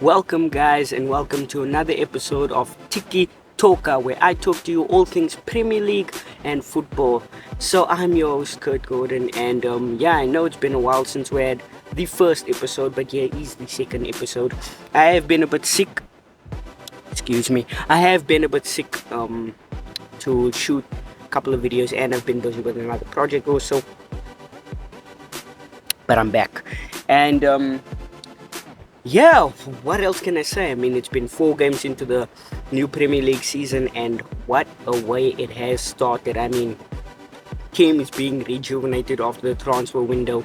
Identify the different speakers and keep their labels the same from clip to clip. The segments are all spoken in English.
Speaker 1: Welcome, guys, and welcome to another episode of Tiki-Talka, where I talk to you all things Premier League and football. So, I'm your host, Kurt Gordon, and I know it's been a while since we had the first episode, but here is the second episode. I have been a bit sick, excuse me, I have been a bit sick to shoot a couple of videos, and I've been busy with another project also, but I'm back. And what else can I say? I mean, it's been 4 games into the new Premier League season, and what a way it has started. I mean, team is being rejuvenated after the transfer window.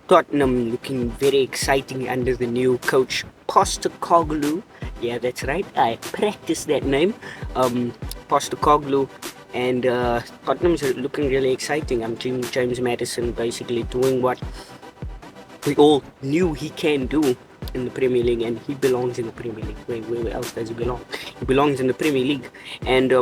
Speaker 1: Tottenham looking very exciting under the new coach Postecoglou. Yeah, that's right. I practiced that name, Postecoglou, and Tottenham's looking really exciting. James Maddison basically doing what we all knew he can do in the Premier League, and he belongs in the Premier League. Where else does he belong? He belongs in the Premier League. And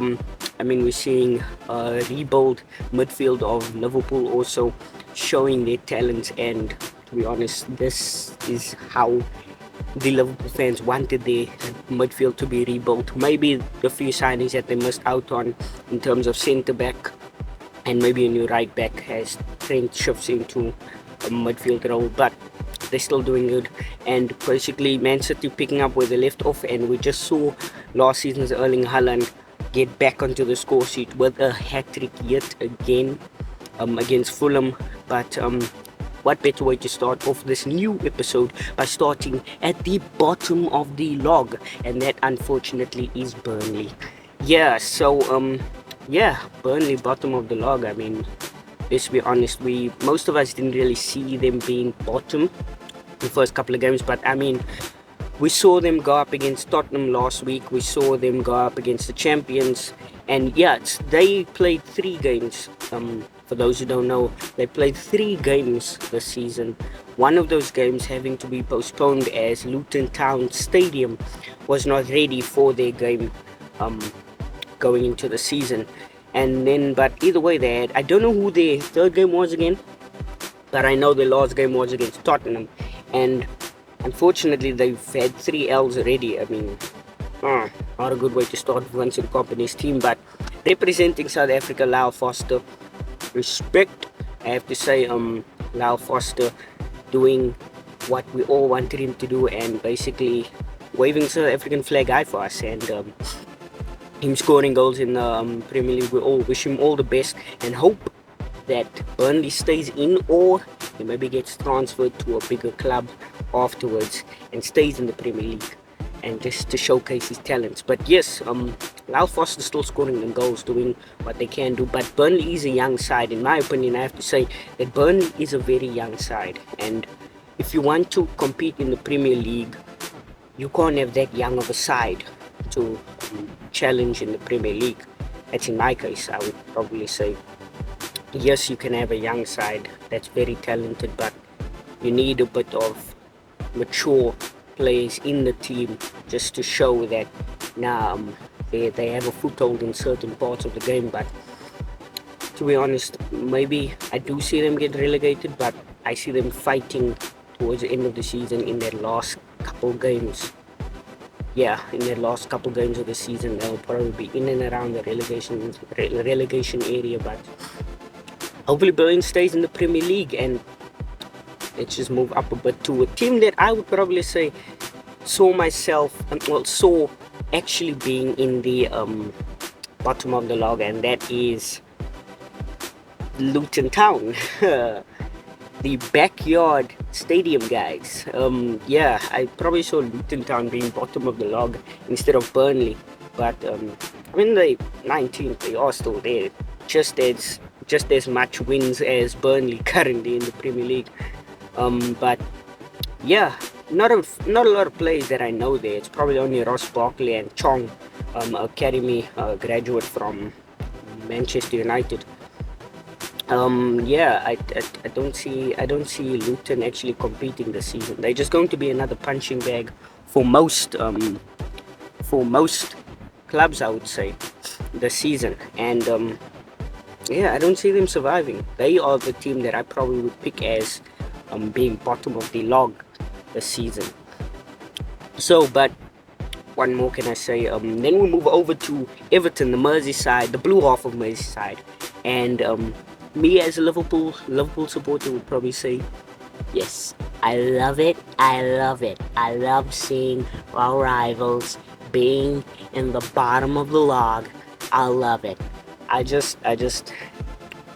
Speaker 1: I mean, we're seeing a rebuild midfield of Liverpool also showing their talents, and to be honest, this is how the Liverpool fans wanted their midfield to be rebuilt. Maybe the few signings that they missed out on in terms of centre back and maybe a new right back as Trent shifts into a midfield role, but they're still doing good. And basically, Man City picking up where they left off, and we just saw last season's Erling Haaland get back onto the score sheet with a hat-trick yet again against Fulham. But what better way to start off this new episode by starting at the bottom of the log, and that unfortunately is Burnley. Burnley bottom of the log. I mean, let's be honest, most of us didn't really see them being bottom the first couple of games, but I mean, we saw them go up against Tottenham last week, we saw them go up against the champions, and they played 3 games. For those who don't know, they played 3 games this season, one of those games having to be postponed as Luton Town Stadium was not ready for their game going into the season. And then, but either way, I don't know who their third game was again, but I know their last game was against Tottenham, and unfortunately they've had 3 L's already. I mean, not a good way to start Vincent Kompany's team, but representing South Africa, Lyle Foster, respect, I have to say. Lyle Foster doing what we all wanted him to do, and basically waving South African flag high for us, and him scoring goals in the Premier League. We all wish him all the best and hope that Burnley stays in, or he maybe gets transferred to a bigger club afterwards and stays in the Premier League, and just to showcase his talents. But yes, Lyle Foster still scoring them goals, doing what they can do. But Burnley is a young side. In my opinion, I have to say that Burnley is a very young side, and if you want to compete in the Premier League, you can't have that young of a side to challenge in the Premier League. That's in my case. I would probably say yes, you can have a young side that's very talented, but you need a bit of mature players in the team just to show that they have a foothold in certain parts of the game. But to be honest, maybe I do see them get relegated, but I see them fighting towards the end of the season in their last couple games. In their last couple games of the season, they'll probably be in and around the relegation area. But hopefully Burnley stays in the Premier League, and let's just move up a bit to a team that I would probably say saw actually being in the bottom of the log, and that is Luton Town. The backyard stadium guys. I probably saw Luton Town being bottom of the log instead of Burnley, but when they 19th, they are still there, just as much wins as Burnley currently in the Premier League. But not a lot of players that I know there. It's probably only Ross Barkley and Chong, academy graduate from Manchester United. I don't see Luton actually competing this season. They're just going to be another punching bag for most clubs, I would say, this season. And I don't see them surviving. They are the team that I probably would pick as being bottom of the log this season. So, but one more can I say? Then we move over to Everton, the Merseyside, the blue half of Merseyside, and me as a Liverpool supporter would probably say, yes, I love it. I love it. I love seeing our rivals being in the bottom of the log. I love it. I just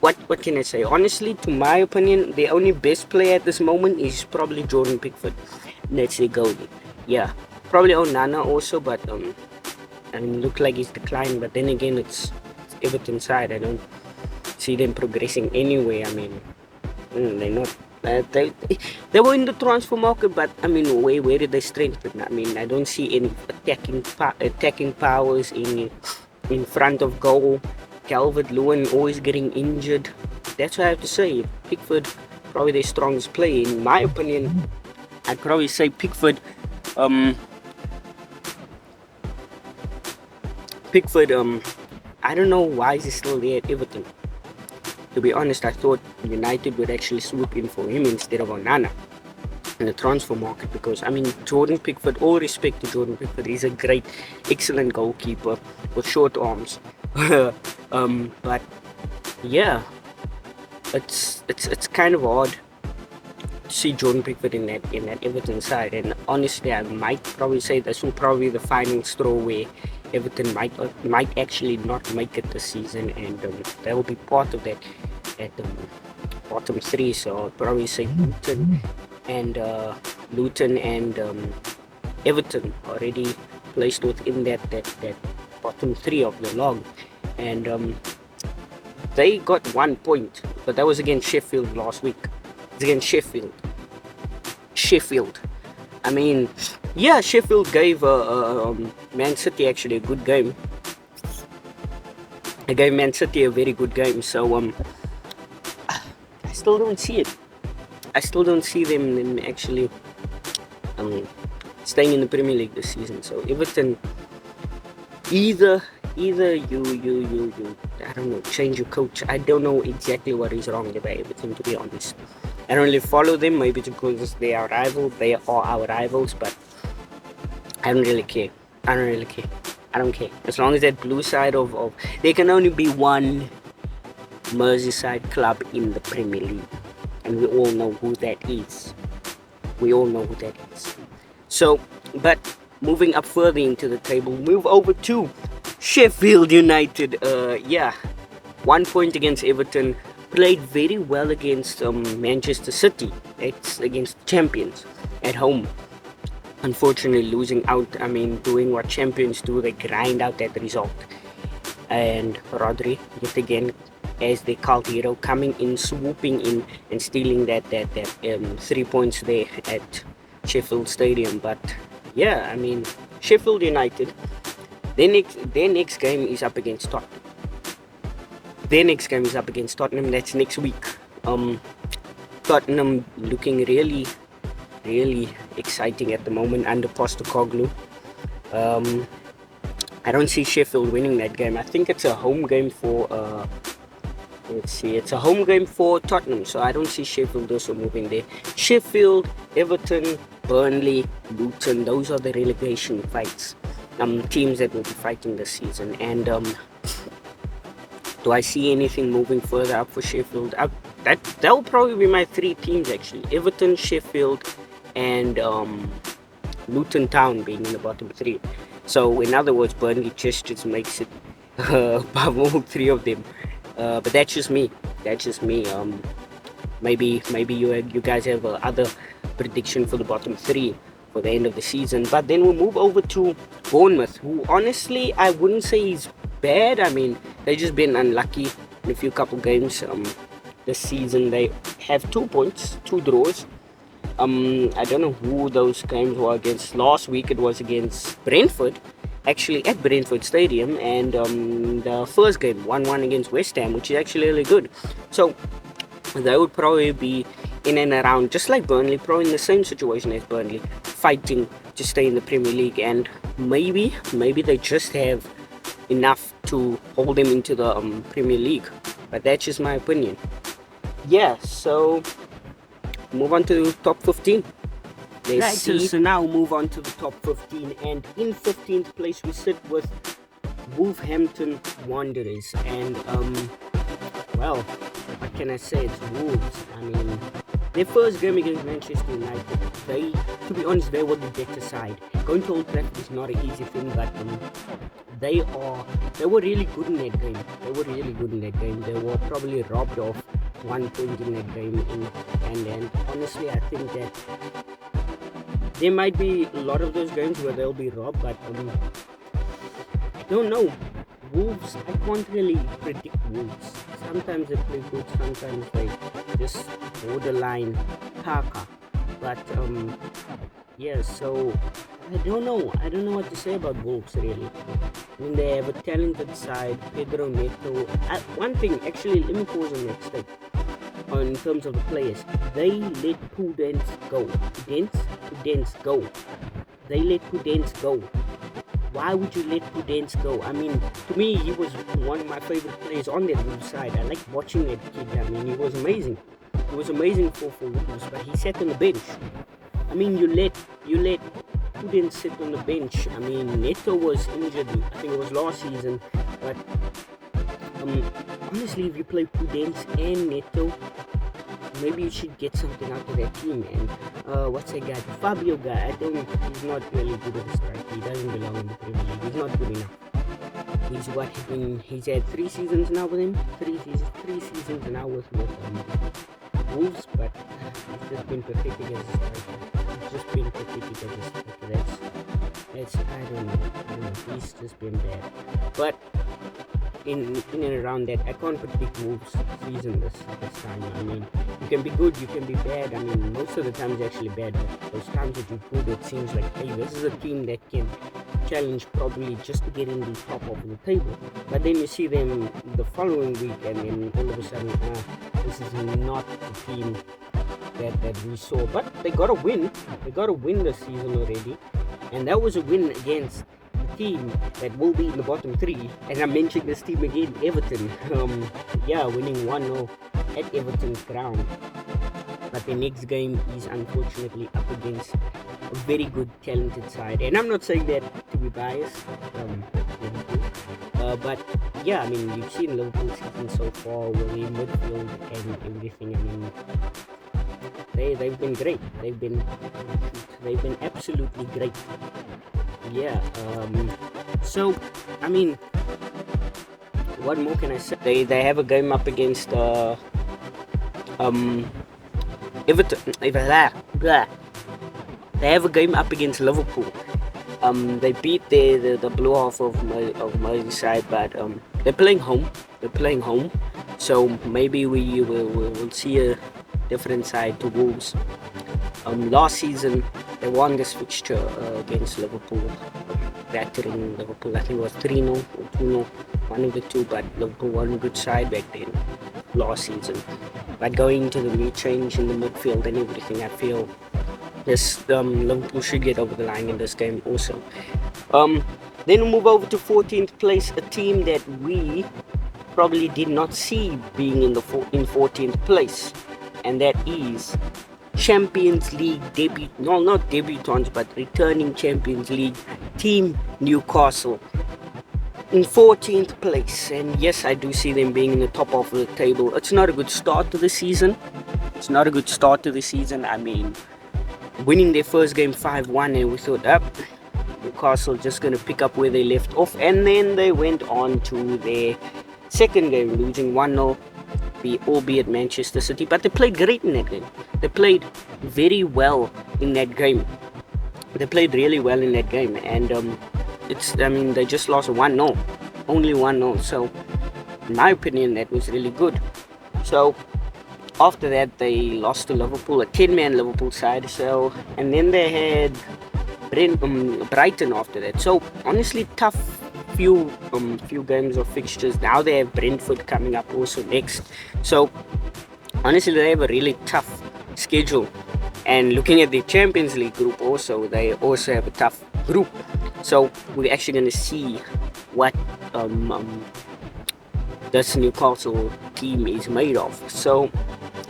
Speaker 1: what can I say? Honestly, to my opinion, the only best player at this moment is probably Jordan Pickford. That's the goalie. Yeah, probably Onana also, but I mean, look like he's declining. But then again, it's Everton side. I don't see them progressing anyway. I mean, they're not. They were in the transfer market, but I mean, where did they strengthen? I mean, I don't see any attacking powers in front of goal. Calvert-Lewin always getting injured. That's what I have to say. Pickford, probably their strongest player. In my opinion, I'd probably say Pickford. Pickford, I don't know why he's still there at Everton. To be honest, I thought United would actually swoop in for him instead of Onana in the transfer market, because I mean, Jordan Pickford, all respect to Jordan Pickford, he's a great, excellent goalkeeper with short arms. But yeah, it's kind of odd to see Jordan Pickford in that Everton side, and honestly, I might probably say this will probably be the final straw where Everton might actually not make it this season, and they will be part of that at the bottom three. So I'll probably say Luton and Everton already placed within that bottom three of the log, and they got 1 point, but that was against Sheffield last week. It's against Sheffield. I mean, yeah, Sheffield gave Man City actually a good game. They gave Man City a very good game. So I still don't see it. I still don't see them actually staying in the Premier League this season. So Everton, either you I don't know, change your coach. I don't know exactly what is wrong with Everton, to be honest. I don't really follow them, maybe because they are rivals. They are our rivals, but I don't really care. I don't care. As long as that blue side of there can only be one Merseyside club in the Premier League, and we all know who that is. So, but moving up further into the table, move over to Sheffield United. 1 point against Everton. Played very well against Manchester City. It's against champions at home. Unfortunately, losing out. I mean, doing what champions do, they grind out that result. And Rodri, yet again, as the cult hero, coming in, swooping in, and stealing that 3 points there at Sheffield Stadium. But yeah, I mean, Sheffield United, their next game is up against Tottenham. That's next week. Tottenham looking really, really exciting at the moment under Postecoglou. I don't see Sheffield winning that game. I think it's a home game for it's a home game for Tottenham, so I don't see Sheffield also moving there. Sheffield, Everton, Burnley, Luton, those are the relegation fights. Teams that will be fighting this season. And do I see anything moving further up for Sheffield? That will probably be my three teams actually: Everton, Sheffield, and Luton Town being in the bottom three. So in other words, Burnley just makes it above all three of them. But that's just me. Maybe you guys have other prediction for the bottom three for the end of the season. But then we'll move over to Bournemouth, who honestly I wouldn't say is bad. I mean, they've just been unlucky in a few couple games this season. They have 2 points, 2 draws. I don't know who those games were against. Last week it was against Brentford, actually at Brentford Stadium, and the first game 1-1 against West Ham, which is actually really good. So they would probably be in and around, just like Burnley, probably in the same situation as Burnley, fighting to stay in the Premier League, and maybe they just have enough to hold them into the Premier League. But that's just my opinion. Yeah, so move on to top 15. Right, so now move on to the top 15, and in 15th place we sit with Wolverhampton Wanderers, and well, what can I say? It's Wolves. I mean, their first game against Manchester United, to be honest, they were the better side. Going to Old Trafford is not an easy thing, but they were really good in that game. They were probably robbed of 1 point in that game, and honestly, I think that there might be a lot of those games where they'll be robbed, but I don't know. Wolves, I can't really predict Wolves. Sometimes they play good, sometimes they just borderline Taka. But yeah, so I don't know what to say about Wolves really. I mean, they have a talented side, Pedro Neto. One thing, actually, let me pause on that step. In terms of the players, they let Prudence go. They let Prudence go. Why would you let Prudence go? I mean, to me, he was one of my favorite players on that Wolves side. I liked watching that kid. I mean, he was amazing. He was amazing for Wolves, but he sat on the bench. I mean, you let Prudence sit on the bench. I mean, Neto was injured. I think it was last season, but honestly, if you play Prudence and Neto, maybe you should get something out of that team. And what's that guy? Fabio guy. He's not really good at the strike. He doesn't belong in the Premier League. He's not good enough. He's had 3 seasons now with him. 3 seasons now with Wolves, but he's just been pathetic as a striker. That's I don't know. He's just been bad. But in and around that, I can't predict Wolves' season this time. I mean, you can be good, you can be bad. I mean, most of the time it's actually bad, but those times that you're good, it seems like, hey, this is a team that can challenge probably just to get in the top of the table. But then you see them the following week, and then all of a sudden, this is not the team that we saw. But they got a win. They got a win this season already, and that was a win against team that will be in the bottom 3, and I'm mentioning this team again, Everton. Winning 1-0 at Everton's ground. But the next game is unfortunately up against a very good, talented side. And I'm not saying that to be biased, but yeah, I mean, you've seen Liverpool season so far with the midfield and everything. I mean, they've been great. They've been absolutely great. Yeah, so I mean, what more can I say? They have a game up against Everton. They have a game up against Liverpool. They beat the blue half of Merseyside, but they're playing home. So maybe we will see a different side to Wolves. Last season they won this fixture against Liverpool, battering Liverpool. I think it was 3-0 or 2-0, one of the two, but Liverpool won a good side back then last season. But going into the new change in the midfield and everything, I feel this Liverpool should get over the line in this game also. Then we move over to 14th place, a team that we probably did not see being in 14th place, and that is Champions League not debutants, but returning Champions League team Newcastle in 14th place. And yes, I do see them being in the top of the table. It's not a good start to the season. I mean, winning their first game 5-1, and we thought, Newcastle just going to pick up where they left off, and then they went on to their second game, losing 1-0, albeit Manchester City. But they played great in that game. They played very well in that game. They played really well in that game, and they just lost 1-0, only 1-0. So, in my opinion, that was really good. So, after that, they lost to Liverpool, a 10-man Liverpool side. So, and then they had Brighton after that. So, honestly, tough few games of fixtures. Now they have Brentford coming up also next. So, honestly, they have a really tough schedule. And looking at the Champions League group also, they also have a tough group. So we're actually going to see what this Newcastle team is made of. So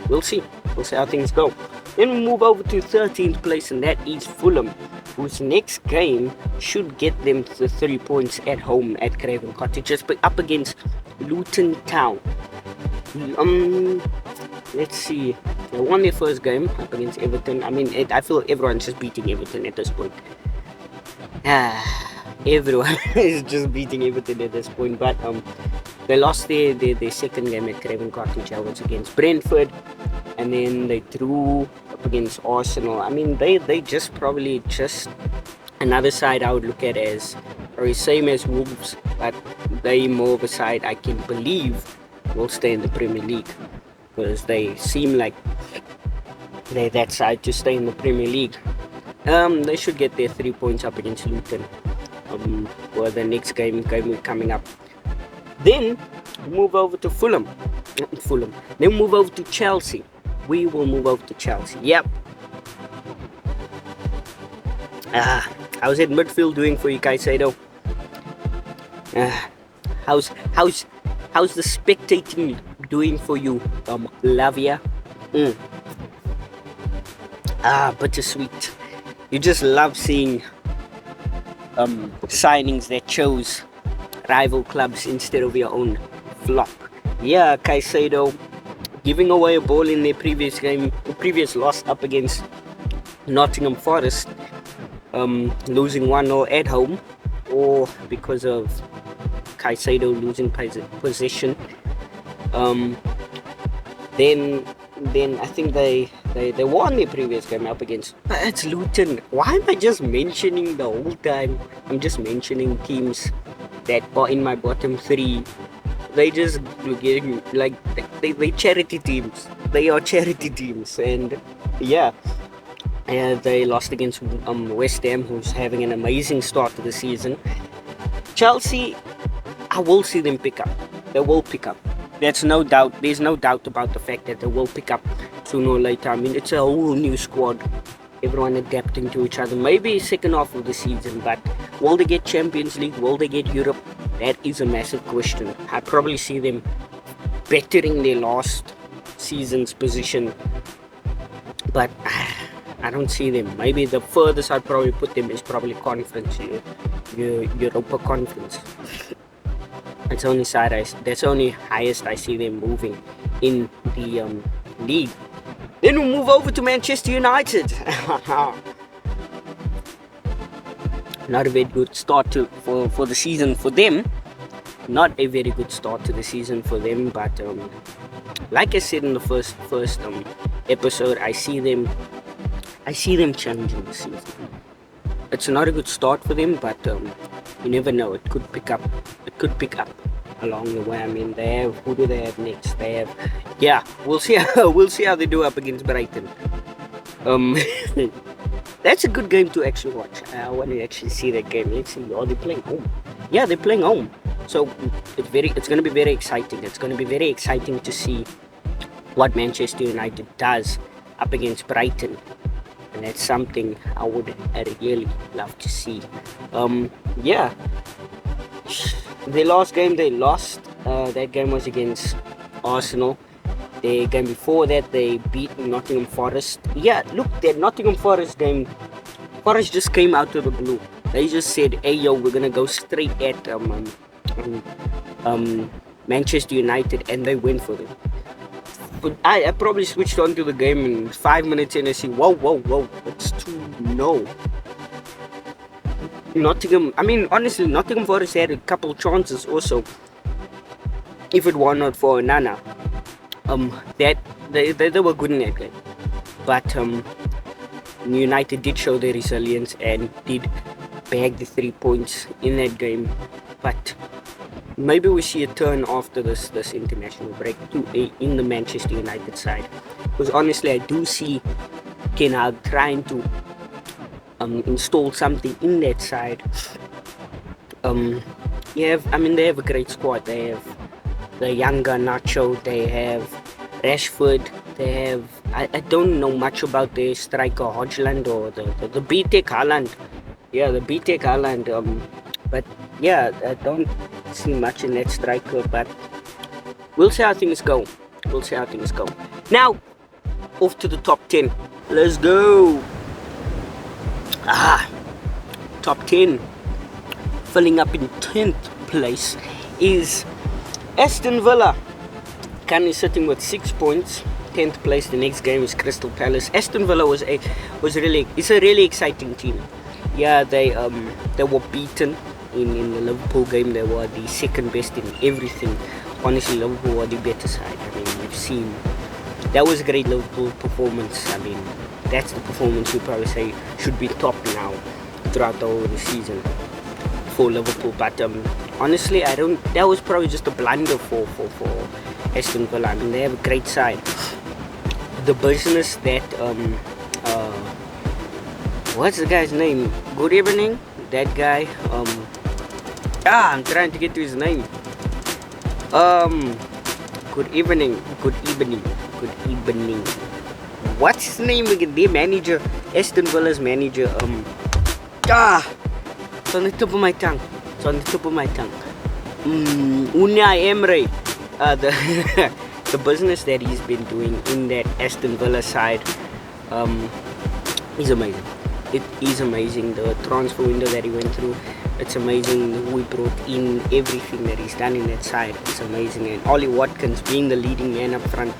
Speaker 1: we'll see how things go. Then we move over to 13th place, and that is Fulham, whose next game should get them the 3 points at home at Craven Cottage, just up against Luton Town. Let's see. They won their first game up against Everton. I mean, I feel everyone's just beating Everton at this point. Everyone is just beating Everton at this point. But they lost their second game at Craven Cottage. I was against Brentford, and then they drew up against Arsenal. I mean, they just probably just another side I would look at as or same as Wolves, but they more of a side I can believe will stay in the Premier League, because they seem like they're that side to stay in the Premier League. They should get their 3 points up against Luton for the next game coming up. Then move over to Fulham. Then move over to Chelsea. We will move over to Chelsea. Yep. How's that midfield doing for you, Caicedo? How's the spectating doing for you, Lavia? Bittersweet. You just love seeing signings that chose rival clubs instead of your own flop. Yeah, Caicedo giving away a ball in their previous loss up against Nottingham Forest, losing 1-0 at home, or because of Caicedo losing possession. Then I think they won their previous game up against. It's Luton. Why am I just mentioning the whole time? I'm just mentioning teams that are in my bottom three. They just getting like they charity teams. They are charity teams, and yeah. They lost against West Ham, who's having an amazing start to the season. Chelsea, I will see them pick up. They will pick up. There's no doubt about the fact that they will pick up sooner or later. I mean, it's a whole new squad. Everyone adapting to each other. Maybe second half of the season, but will they get Champions League? Will they get Europe? That is a massive question. I probably see them bettering their last season's position, but I don't see them. Maybe the furthest I'd probably put them is probably conference, Europa Conference. That's the only highest I see them moving in the league. Then we'll move over to Manchester United. Not a very good start for the season for them. Not a very good start to the season for them, but like I said in the first episode, I see them challenging the season. It's not a good start for them, but you never know. It could pick up along the way. I mean, who do they have next? We'll see how they do up against Brighton. That's a good game to actually watch. I want to actually see that game. Let's see. Are they playing home? Yeah, they're playing home. So it's going to be very exciting. It's going to be very exciting to see what Manchester United does up against Brighton. And that's something I would really love to see. The last game they lost, that game was against Arsenal. The game before that, they beat Nottingham Forest. Yeah, look, that Nottingham Forest game, Forest just came out of the blue. They just said, hey, yo, we're going to go straight at Manchester United, and they went for them. But I probably switched on to the game in 5 minutes and I see, whoa, it's 2-0. Nottingham Forest had a couple chances also. If it were not for Nana, that they were good in that game. But United did show their resilience and did bag the 3 points in that game. But maybe we see a turn after this international break in the Manchester United side, because honestly I do see Ten Hag trying to install something in that side. They have a great squad. They have the younger Nacho, they have Rashford, they have I don't know much about their striker Hodgland or the B-Tech Haaland. Yeah, the B-Tech Haaland. But yeah, I don't see much in that striker, but we'll see how things go. Now, off to the top 10. Let's go. Top 10. Filling up in 10th place is Aston Villa. Currently sitting with 6 points. 10th place. The next game is Crystal Palace. Aston Villa it's a really exciting team. Yeah, they were beaten in the Liverpool game. They were the second best in everything. Honestly, Liverpool were the better side. I mean, you've seen that was a great Liverpool performance. I mean, that's the performance you probably say should be top now throughout the whole season for Liverpool. But honestly, that was probably just a blunder for Aston Villa. I mean, they have a great side. The business that what's the guy's name? Good evening. That guy. I'm trying to get to his name. Good evening. What's his name again? Their manager, Aston Villa's manager. It's on the tip of my tongue. Unai Emery. The business that he's been doing in that Aston Villa side is amazing. It is amazing. The transfer window that he went through, it's amazing. Who he brought in, everything that he's done in that side, it's amazing. And Ollie Watkins being the leading man up front,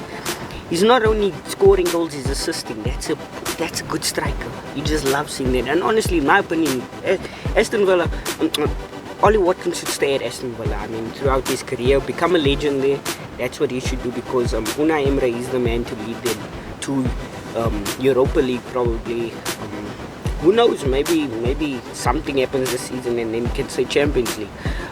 Speaker 1: he's not only scoring goals, he's assisting. That's a good striker. You just love seeing that. And honestly, in my opinion, Aston Villa, Ollie Watkins should stay at Aston Villa. I mean, throughout his career, become a legend there. That's what he should do, because Unai Emery is the man to lead them to Europa League probably. Who knows? Maybe something happens this season and then you can say Champions League.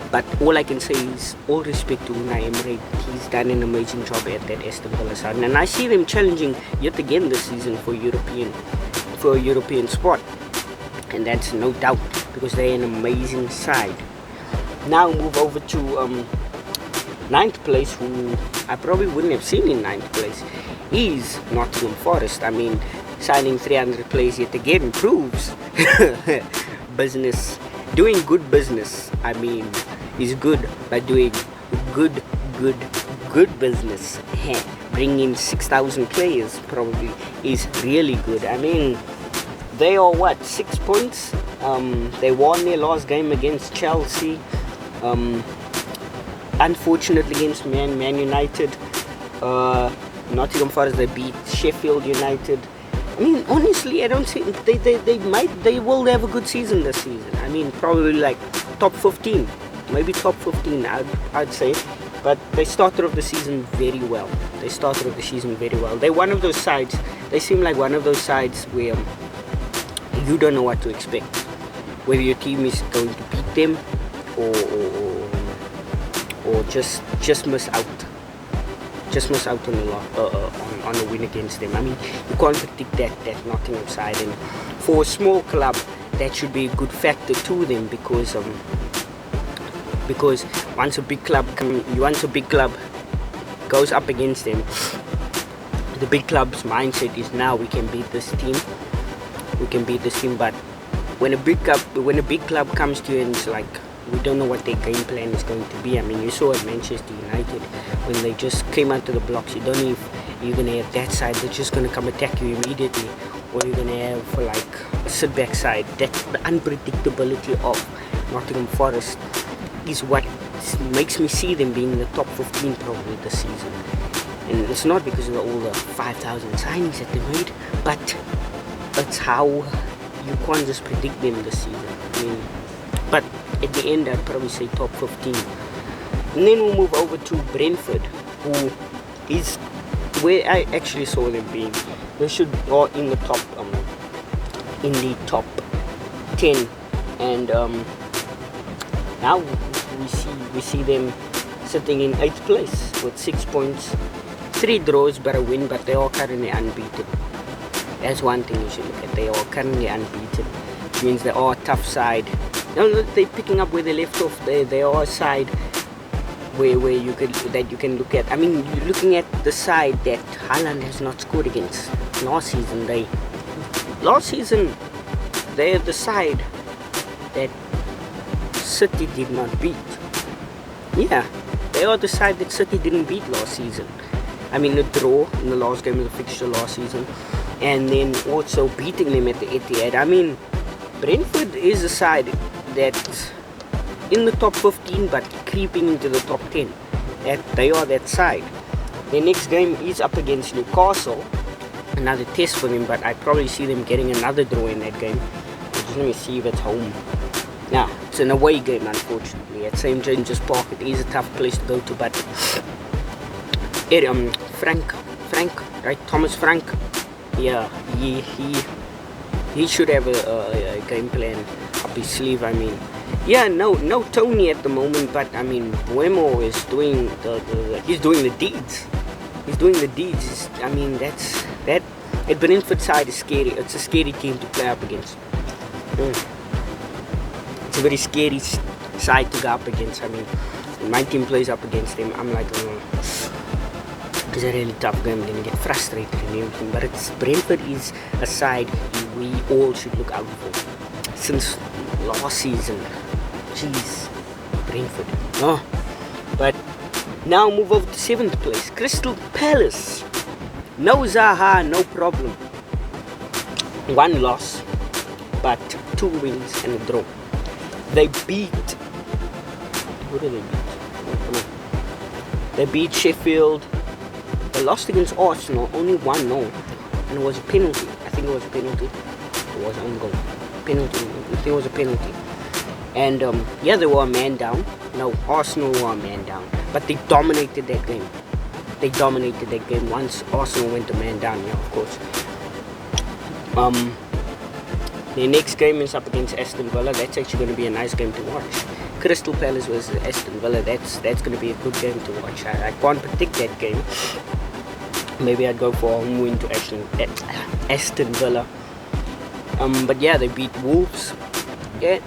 Speaker 1: But all I can say is all respect to Unai Emery. He's done an amazing job at that Aston Villa side, and I see them challenging yet again this season for a European spot, and that's no doubt because they're an amazing side. Now move over to 9th place, who I probably wouldn't have seen in 9th place, is Nottingham Forest. I mean, signing 300 players yet again proves business, doing good business. I mean, is good by doing good business. Bringing in 6,000 players probably is really good. I mean, they are 6 points. They won their last game against Chelsea. Unfortunately against Man United. Nottingham Forest, they beat Sheffield United. I mean, honestly, I don't think they will have a good season this season. I mean, probably like top 15, maybe top 15, I'd say. But they started off the season very well. They're one of those sides. They seem like one of those sides where you don't know what to expect. Whether your team is going to beat them or just miss out. Just miss out on a win against them. I mean, you can't predict that Nottingham side, and for a small club, that should be a good factor to them because once a big club goes up against them, the big club's mindset is now we can beat this team. But when a big club comes to you and it's like, we don't know what their game plan is going to be. I mean, you saw at Manchester United when they just came out to the blocks. You don't know if you're going to have that side that's just going to come attack you immediately, or you're going to have like a sit-back side. That's the unpredictability of Nottingham Forest is what makes me see them being in the top 15 probably this season. And it's not because of all the 5,000 signings that they made, but it's how you can't just predict them this season. I mean, but at the end, I'd probably say top 15. And then we'll move over to Brentford, who is where I actually saw them being. They should go in the top 10. And now we see them sitting in 8th place with 6 points, 3 draws but a win. But they are currently unbeaten. That's one thing you should look at. They are currently unbeaten, which means they are a tough side. Now they're picking up where they left off. They are a side where you can look at. I mean, you're looking at the side that Haaland has not scored against. Last season, they're the side that City did not beat. Yeah, they are the side that City didn't beat last season. I mean, a draw in the last game of the fixture last season. and then also beating them at the Etihad. I mean, Brentford is a side that's in the top 15 but creeping into the top 10. They are that side. Their next game is up against Newcastle. Another test for them, but I probably see them getting another draw in that game. Just let me see if it's home. Nah, it's an away game, unfortunately. At St. James's Park, it is a tough place to go to, but Frank, right? Thomas Frank. Yeah, he should have a game plan up his sleeve. I mean, yeah, no Tony at the moment, but I mean, Buemo is doing he's doing the deeds. He's doing the deeds. I mean, that at Brentford side is scary. It's a scary team to play up against. It's a very scary side to go up against. I mean, when my team plays up against them, I'm like, it's a really tough game. I'm gonna get frustrated and everything. But Brentford is a side we all should look out for. Since last season, jeez, Brentford. But now move over to 7th place, Crystal Palace. No Zaha, no problem. 1 loss, but 2 wins and a draw. They beat. Who did they beat? They beat Sheffield. They lost against Arsenal, only 1-0, and it was a penalty. I think it was a penalty. It was on goal. Penalty. I think it was a penalty. And yeah, they were a man down. No, Arsenal were a man down, but they dominated that game. They dominated that game once Arsenal went a man down. Yeah, of course. Their next game is up against Aston Villa. That's actually going to be a nice game to watch. Crystal Palace versus Aston Villa. That's going to be a good game to watch. I can't predict that game. Maybe I'd go for a home win to Aston Villa. But yeah, they beat Wolves. Yeah,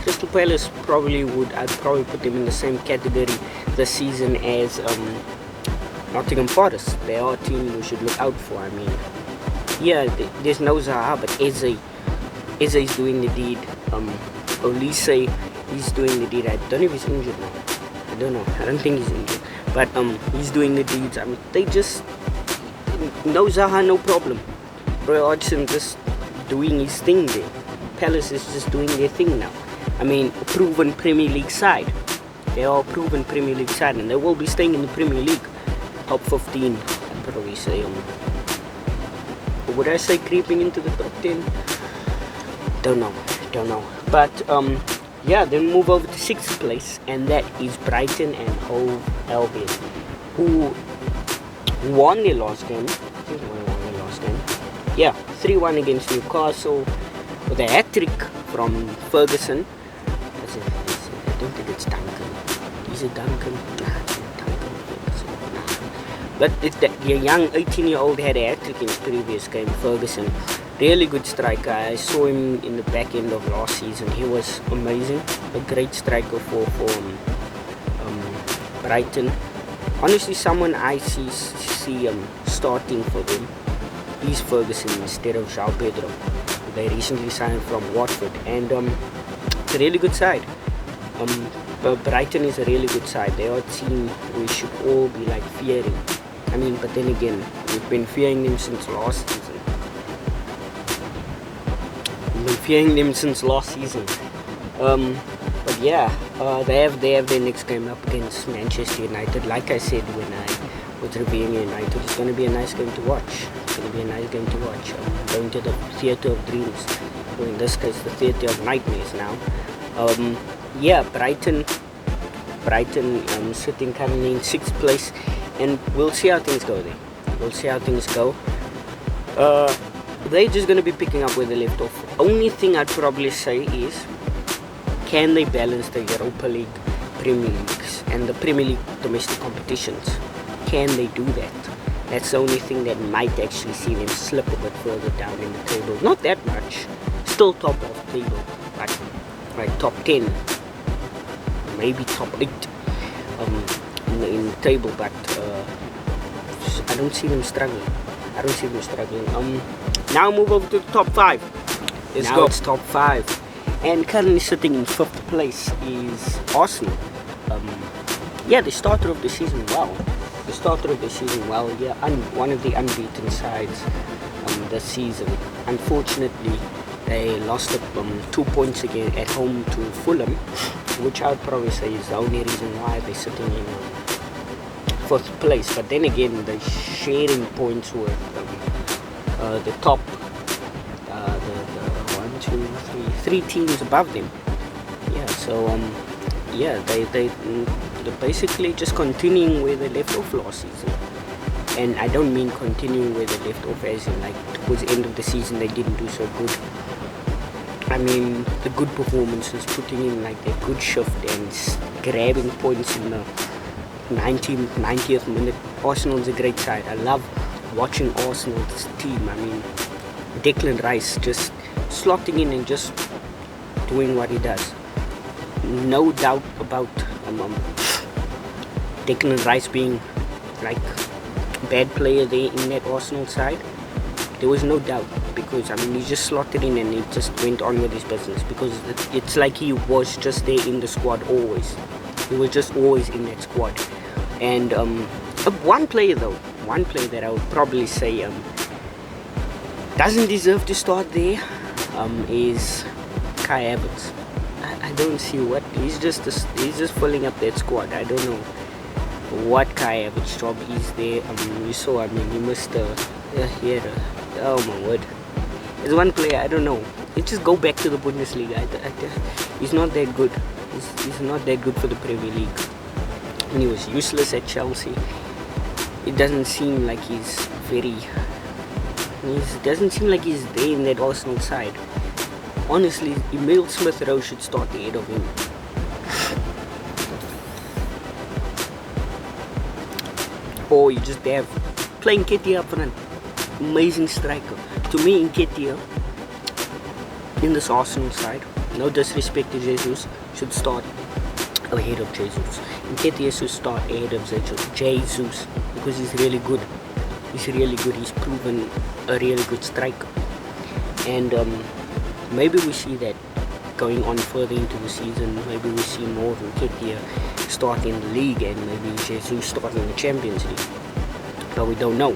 Speaker 1: Crystal Palace I'd probably put them in the same category this season as Nottingham Forest. They are a team you should look out for. I mean, yeah, there's no Zaha, but Eze is doing the deed. Olise, he's doing the deed. I don't know if he's injured now. I don't know. I don't think he's injured. But he's doing the deeds. I mean, they just no Zaha, no problem. Roy Hodgson just doing his thing there. Palace is just doing their thing now. I mean, a proven Premier League side. They are a proven Premier League side, and they will be staying in the Premier League. Top 15, I'd probably say. Would I say creeping into the top 10? Don't know. But yeah, then move over to 6th place, and that is Brighton and Hove Albion, who won their last game. I think they won their last game. Yeah, 3-1 against Newcastle with a hat-trick from Ferguson. I don't think it's Duncan. Is it Duncan? Nah, it's not Duncan. Nah. But the young 18-year-old had a hat-trick in his previous game, Ferguson. Really good striker. I saw him in the back end of last season. He was amazing. A great striker for Brighton. Honestly, someone I see starting for them is Ferguson instead of João Pedro. They recently signed from Watford, and it's a really good side. Brighton is a really good side. They are a team we should all be like fearing. I mean, but then again, we've been fearing them since last season. But yeah, they have their next game up against Manchester United. Like I said when I was reviewing United, it's going to be a nice game to watch. Going to the theatre of dreams, or in this case the theatre of nightmares now. Yeah, Brighton sitting currently in 6th place, and we'll see how things go there. They're just going to be picking up where they left off. Only thing I'd probably say is, can they balance the Europa League, Premier Leagues, and the Premier League domestic competitions? Can they do that? That's the only thing that might actually see them slip a bit further down in the table. Not that much. Still top of the table. Like top 10. Maybe top 8 in the table. But I don't see them struggling. Now move over to the top 5. It's top 5. And currently sitting in 5th place is Arsenal. Yeah, they started off the season well. Yeah, one of the unbeaten sides. this season. Unfortunately, they lost 2 points again at home to Fulham, which I would probably say is the only reason why they're sitting in fourth place. But then again, they're sharing points with the top, the 1, 2, 3 teams above them. Yeah, so yeah, they're basically just continuing where they left off last season. And I don't mean continuing where they left off as in like towards the end of the season they didn't do so good. I mean the good performances, putting in like their good shift and grabbing points in the 90th minute. Arsenal's a great side. I love watching Arsenal's team. I mean Declan Rice just slotting in and just doing what he does. No doubt about Declan Rice being like bad player there in that Arsenal side. There was no doubt, because I mean he just slotted in and he just went on with his business, because it's like he was just there in the squad always. He was just always in that squad. And one player that I would probably say doesn't deserve to start there is Kai Havertz. I don't see what he's just filling up that squad. I don't know what Kai Havertz's job is there. You saw, I mean, he missed oh my word. There's one player, I don't know. He just go back to the Bundesliga. He's not that good. He's not that good for the Premier League. And he was useless at Chelsea. It doesn't seem like he's doesn't seem like he's there in that Arsenal side. Honestly, Emile Smith-Rowe should start ahead of him. Or you just have playing Nketiah up front. Amazing striker. To me, Nketiah in this Arsenal side, no disrespect to Jesus, should start ahead of Jesus. Nketiah should start ahead of Jesus, because he's really good. He's proven a really good striker. And maybe we see that going on further into the season. Maybe we see more of Nketiah start in the league and maybe Jesus start in the Champions League. But we don't know.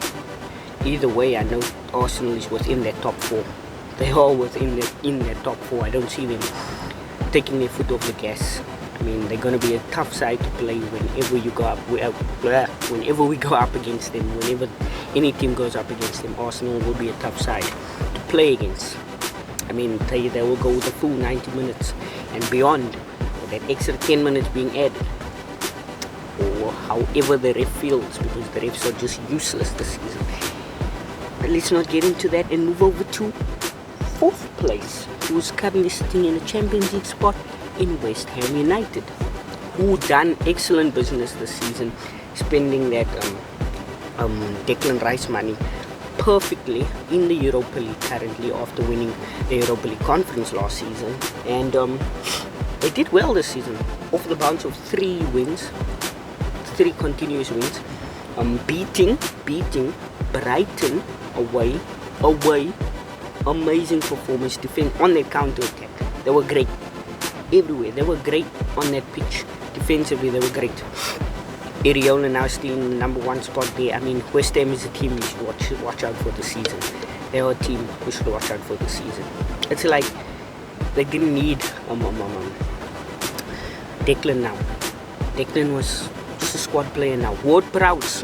Speaker 1: Either way, I know Arsenal is within that top 4. They are within that top 4. I don't see them taking their foot off the gas. I mean, they're going to be a tough side to play whenever we go up against them. Whenever any team goes up against them, Arsenal will be a tough side to play against. I mean, they will go the full 90 minutes and beyond, that extra 10 minutes being added, or however the ref feels, because the refs are just useless this season. But let's not get into that and move over to 4th place, who's currently sitting in a Champions League spot in West Ham United, who done excellent business this season, spending that Declan Rice money perfectly in the Europa League currently, after winning the Europa League Conference last season. And they did well this season, off the bounce of 3 continuous wins, beating Brighton away, amazing performance, defense on their counter attack. They were great everywhere. They were great on that pitch. Defensively, they were great. Iriola now still in the number 1 spot there. I mean, West Ham is a team you should watch out for the season. They are a team we should watch out for the season. It's like they didn't need Declan now. Declan was just a squad player now. Ward-Prowse.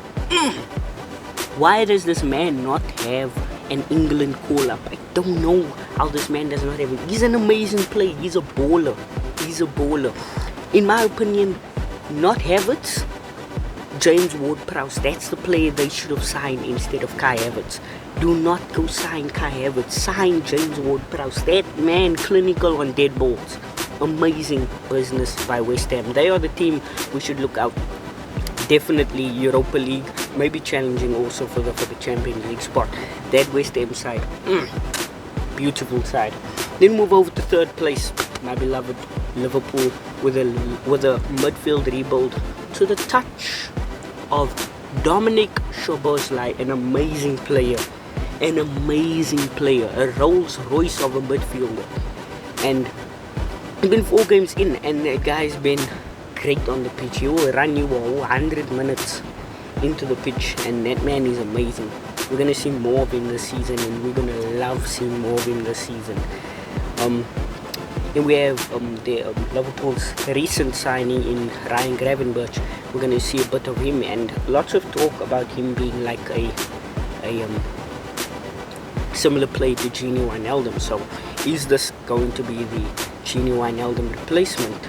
Speaker 1: Why does this man not have an England call-up? I don't know how this man does not have it. He's an amazing player. He's a baller. In my opinion, not Havertz, James Ward-Prowse. That's the player they should have signed instead of Kai Havertz. Do not go sign Kai Havertz. Sign James Ward-Prowse. That man, clinical on dead balls. Amazing business by West Ham. They are the team we should look out. Definitely Europa League, maybe challenging also for the Champions League spot. That West Ham side, beautiful side. Then move over to 3rd place, my beloved Liverpool, with a midfield rebuild to the touch of Dominic Szoboszlai, an amazing player, a Rolls Royce of a midfielder. And he's been 4 games in, and the guy's been great on the pitch. He will run you 100 minutes into the pitch, and that man is amazing. we're gonna see more of him this season, and we're gonna love seeing more of him this season. Then we have Liverpool's recent signing in Ryan Gravenberch. We're gonna see a bit of him, and lots of talk about him being like a similar play to Gini Wijnaldum. So is this going to be the Gini Wijnaldum replacement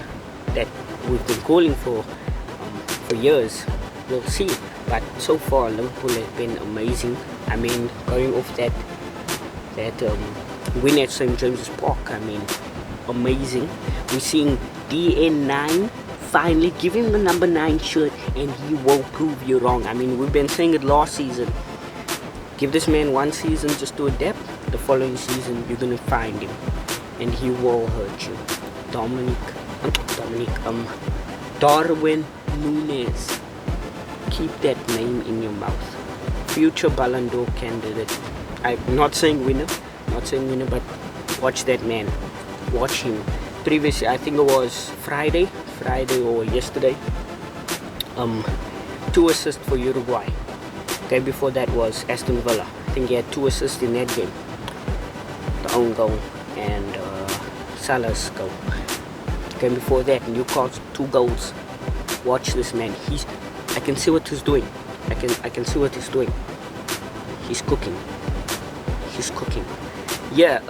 Speaker 1: that we've been calling for years? We'll see. But so far Liverpool has been amazing. I mean, going off that win at St. James's Park, I mean, amazing. We're seeing DN9 finally give him the number 9 shirt, and he will prove you wrong. I mean, we've been saying it last season. Give this man one season just to adapt. The following season you're gonna find him, and he will hurt you. Darwin Núñez. Keep that name in your mouth. Future Ballon d'Or candidate. I'm not saying winner, but watch that man. Watch him. Previously, I think it was Friday or yesterday. 2 assists for Uruguay. Okay, before that was Aston Villa. I think he had 2 assists in that game. The own goal and Salah's goal. Okay, before that, Newcastle 2 goals. Watch this man. I can see what he's doing. I can see what he's doing. He's cooking. Yeah.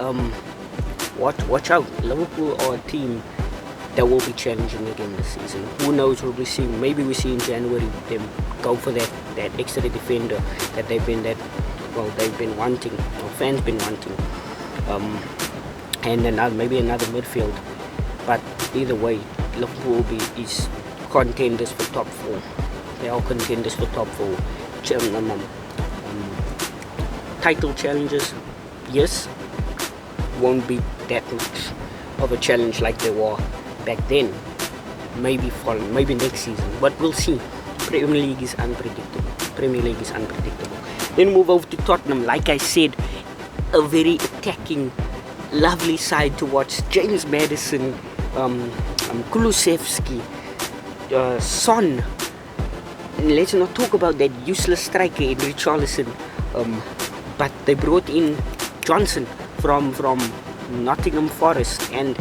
Speaker 1: Watch out. Liverpool are a team that will be challenging again this season. Who knows what we see? Maybe we see in January them go for that extra defender that they've been wanting, or fans been wanting, and maybe another midfield. But either way, Liverpool is contenders for top 4. They are contenders for top 4. Title challenges, yes, won't be that much of a challenge like they were back then. Maybe next season, but we'll see. Premier League is unpredictable. Then move over to Tottenham. Like I said, a very attacking, lovely side to watch. James Maddison, Kulusevski, Son. Let's not talk about that useless striker in Richarlison. But they brought in Johnson from Nottingham Forest, and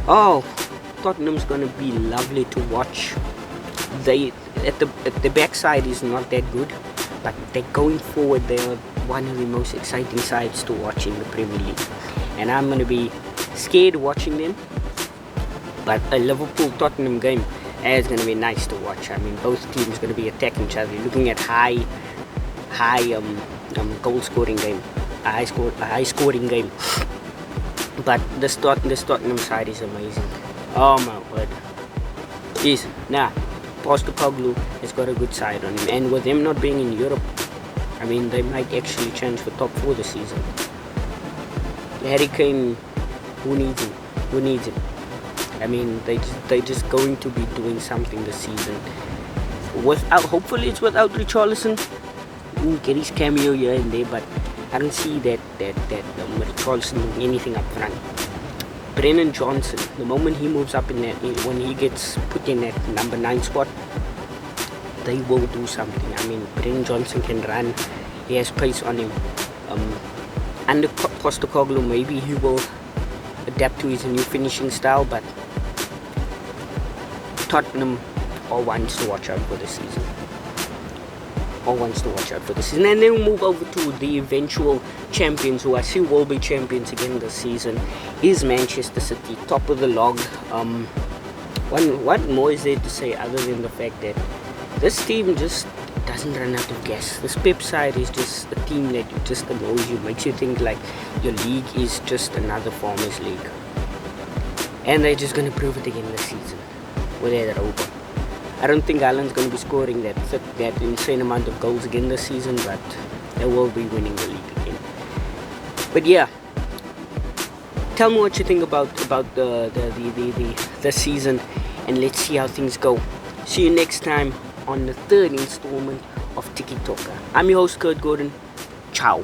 Speaker 1: Tottenham's gonna be lovely to watch. They at the backside is not that good, but they're going forward. They're one of the most exciting sides to watch in the Premier League, and I'm gonna be scared watching them. But a Liverpool-Tottenham game is gonna be nice to watch. I mean, both teams gonna be attacking each other. You're looking at high goal scoring game, a high scoring game. But this Tottenham side is amazing. Oh my word. Postecoglou has got a good side on him, and with him not being in Europe, I mean, they might actually challenge for top 4 this season. Harry Kane, who needs him? I mean, they're just going to be doing something this season. Hopefully it's without Richarlison. We'll get his cameo here and there, but I don't see that Richarlison doing anything up front. Brennan Johnson, the moment he moves up when he gets put in that number 9 spot, they will do something. I mean, Brennan Johnson can run. He has pace on him. Under Postecoglou, maybe he will adapt to his new finishing style, but Tottenham are ones to watch out for this season. And then we'll move over to the eventual champions, who I see will be champions again this season, is Manchester City, top of the log. What more is there to say other than the fact that this team just doesn't run out of gas. This Pep side is just a team that just annoys you, makes you think like your league is just another farmers league. And they're just going to prove it again this season with that over. I don't think Haaland's going to be scoring that insane amount of goals again this season, but they will be winning the league again. But yeah, tell me what you think about the season, and let's see how things go. See you next time on the 3rd installment of Tiki-Talka. I'm your host, Kurt Gordon. Ciao.